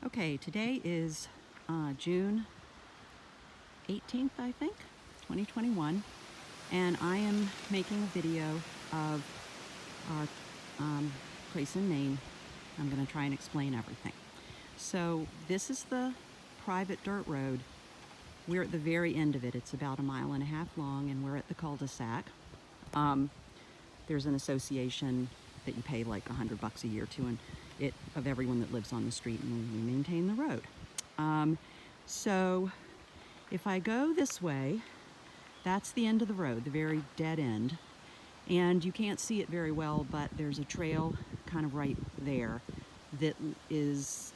Okay, today is June 18th, I think, 2021, and I am making a video of our place in Maine. I'm going to try and explain everything. So this is the private dirt road. We're at the very end of it. It's about 1.5 miles long, and we're at the cul-de-sac. There's an association that you pay like $100 a year to, and of everyone that lives on the street, and we maintain the road. So if I go this way, that's the end of the road, the very dead end. And you can't see it very well, but there's a trail kind of right there that is,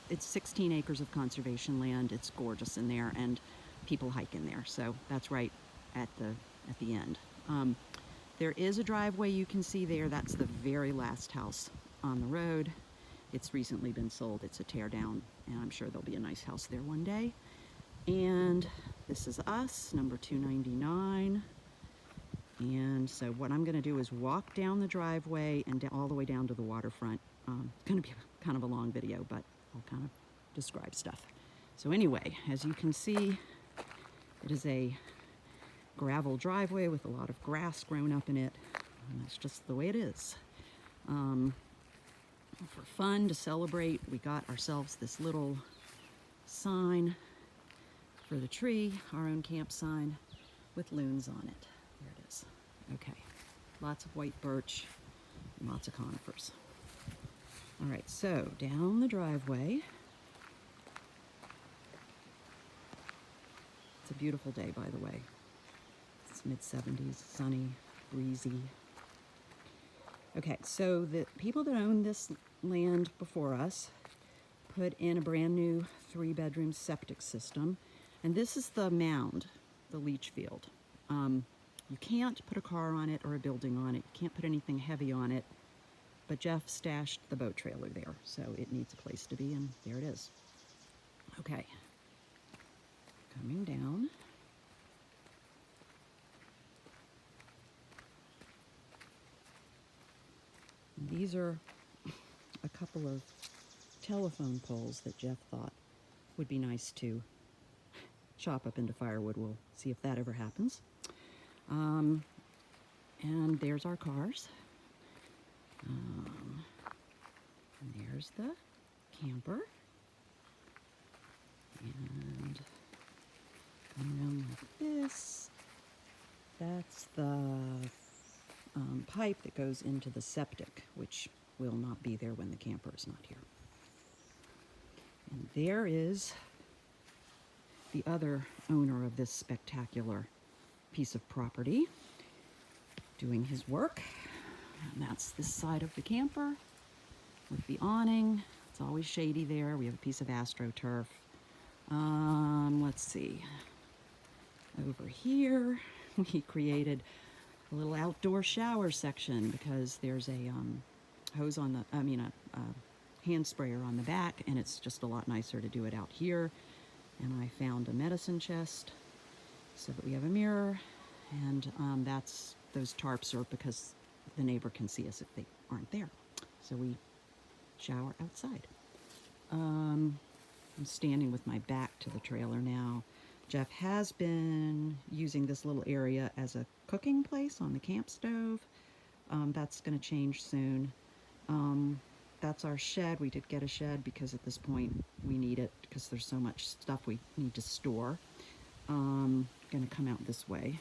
it's 16 acres of conservation land. It's gorgeous in there, and people hike in there. So that's right at the end. There is a driveway you can see there. That's the very last house on the road. It's recently been sold. It's a tear down, and I'm sure there'll be a nice house there one day. And this is us, number 299. And so what I'm gonna do is walk down the driveway and all the way down to the waterfront. It's gonna be kind of a long video, but I'll kind of describe stuff. So anyway, as you can see, it is a gravel driveway with a lot of grass grown up in it, and that's just the way it is. For fun, to celebrate, we got ourselves this little sign for the tree, our own camp sign with loons on it. There it is. Okay, lots of white birch and lots of conifers. All right, so down the driveway. It's a beautiful day, by the way. It's mid-70s, sunny, breezy. Okay, so the people that own this land before us put in a brand new 3-bedroom septic system. And this is the mound, the leach field. You can't put a car on it or a building on it. You can't put anything heavy on it. But Jeff stashed the boat trailer there, so it needs a place to be, and there it is. Okay, coming down. These are a couple of telephone poles that Jeff thought would be nice to chop up into firewood. We'll see if that ever happens. And there's our cars. And there's the camper. And come around like this. That's the pipe that goes into the septic, which will not be there when the camper is not here. And there is the other owner of this spectacular piece of property doing his work. And that's this side of the camper with the awning. It's always shady there. We have a piece of AstroTurf. Let's see. Over here, we created a little outdoor shower section because there's a hose on the, a hand sprayer on the back, and it's just a lot nicer to do it out here. And I found a medicine chest so that we have a mirror, and those tarps are because the neighbor can see us if they aren't there. So we shower outside. I'm standing with my back to the trailer now. Jeff has been using this little area as a cooking place on the camp stove. That's going to change soon. That's our shed. We did get a shed because at this point we need it because there's so much stuff we need to store. Going to come out this way.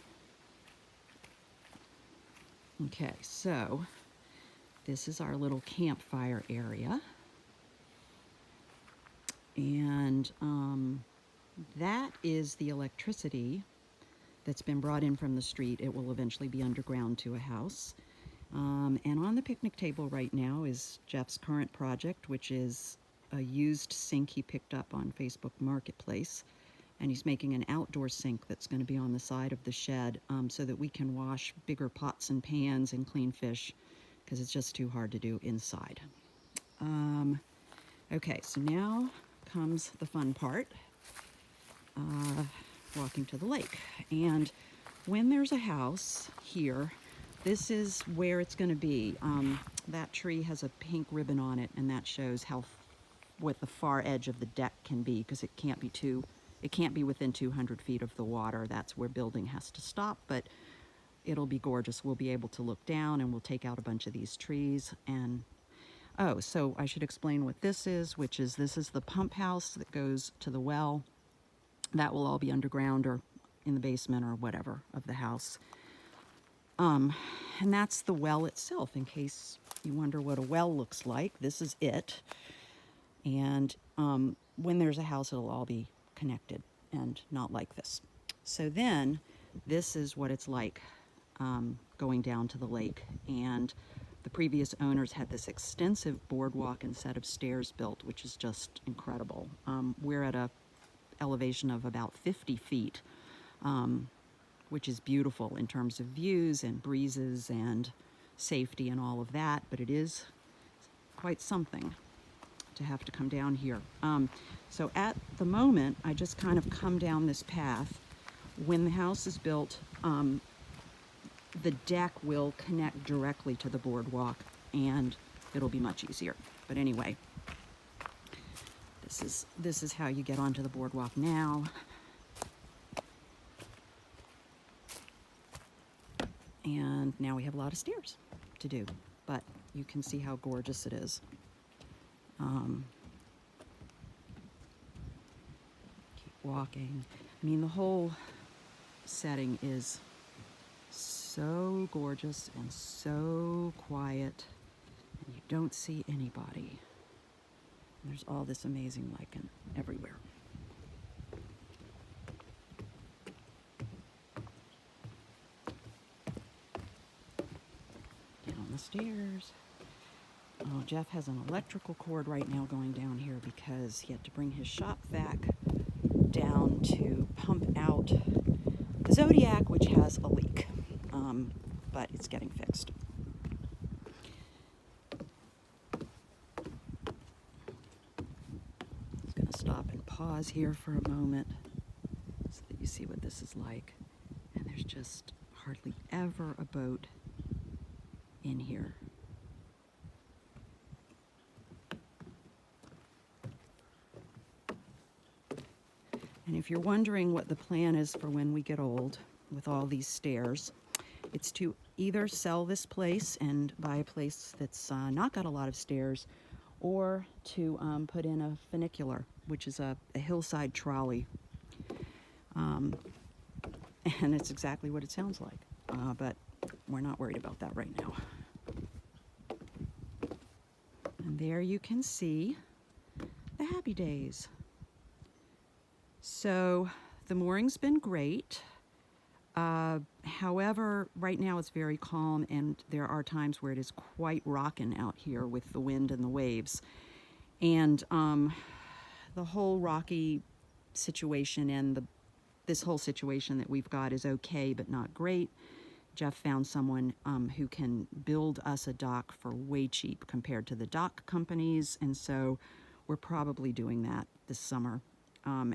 Okay, so this is our little campfire area. And that is the electricity that's been brought in from the street. It will eventually be underground to a house. And on the picnic table right now is Jeff's current project, which is a used sink he picked up on Facebook Marketplace. And he's making an outdoor sink that's going to be on the side of the shed so that we can wash bigger pots and pans and clean fish because it's just too hard to do inside. Okay, so now comes the fun part, walking to the lake. And when there's a house here, this is where it's going to be. That tree has a pink ribbon on it, and that shows how what the far edge of the deck can be, because it can't be within 200 feet of the water. That's where building has to stop, but it'll be gorgeous. We'll be able to look down, and we'll take out a bunch of these trees. And oh, so I should explain what this is, which is this is the pump house that goes to the well. That will all be underground or in the basement or whatever of the house. And that's the well itself, in case you wonder what a well looks like. This is it. And when there's a house, it'll all be connected and not like this. So then this is what it's like going down to the lake. And the previous owners had this extensive boardwalk and set of stairs built, which is just incredible. We're at a elevation of about 50 feet, which is beautiful in terms of views and breezes and safety and all of that, but it is quite something to have to come down here. So at the moment, I just kind of come down this path. When the house is built, the deck will connect directly to the boardwalk, and it'll be much easier. But anyway, this is how you get onto the boardwalk now. And now we have a lot of stairs to do, but you can see how gorgeous it is. Keep walking. I mean, the whole setting is so gorgeous and so quiet, and you don't see anybody. And there's all this amazing lichen everywhere. Down the stairs. Oh, Jeff has an electrical cord right now going down here because he had to bring his shop vac down to pump out the Zodiac, which has a leak, but it's getting fixed. Just going to stop and pause here for a moment so that you see what this is like. And there's just hardly ever a boat in here. And if you're wondering what the plan is for when we get old with all these stairs, it's to either sell this place and buy a place that's not got a lot of stairs, or to put in a funicular, which is a hillside trolley. And it's exactly what it sounds like, but we're not worried about that right now. And there you can see the Happy Days. So the mooring's been great. However, right now it's very calm, and there are times where it is quite rocking out here with the wind and the waves. And the whole rocky situation and this whole situation that we've got is okay, but not great. Jeff found someone who can build us a dock for way cheap compared to the dock companies, and so we're probably doing that this summer.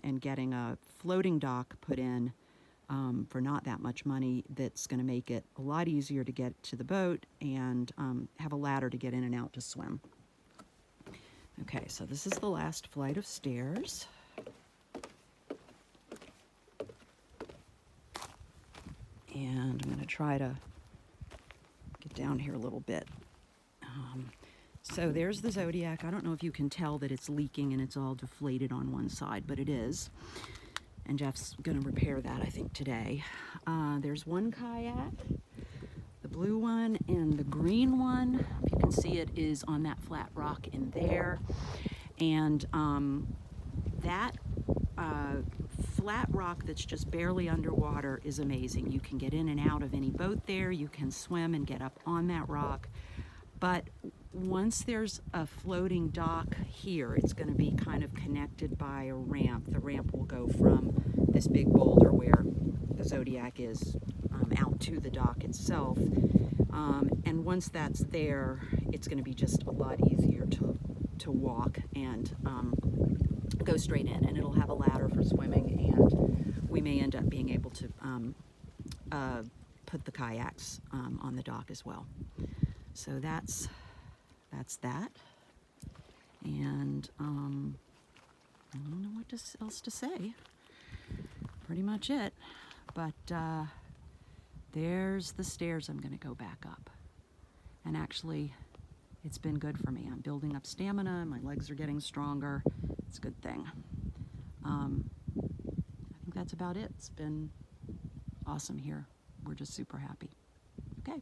And getting a floating dock put in for not that much money that's going to make it a lot easier to get to the boat, and have a ladder to get in and out to swim. Okay, so this is the last flight of stairs. And I'm going to try to get down here a little bit. So there's the Zodiac. I don't know if you can tell that it's leaking and it's all deflated on one side, but it is. And Jeff's going to repair that, I think, today. There's one kayak, the blue one, and the green one. If you can see, it is on that flat rock in there. And that flat rock that's just barely underwater is amazing. You can get in and out of any boat there. You can swim and get up on that rock. But once there's a floating dock here, it's going to be kind of connected by a ramp. The ramp will go from this big boulder where the Zodiac is out to the dock itself. And once that's there, it's going to be just a lot easier to walk and go straight in. And it'll have a ladder for swimming, and we may end up being able to put the kayaks on the dock as well. So that's that. And else to say. Pretty much it. But there's the stairs I'm going to go back up. And actually, it's been good for me. I'm building up stamina. My legs are getting stronger. It's a good thing. I think that's about it. It's been awesome here. We're just super happy. Okay.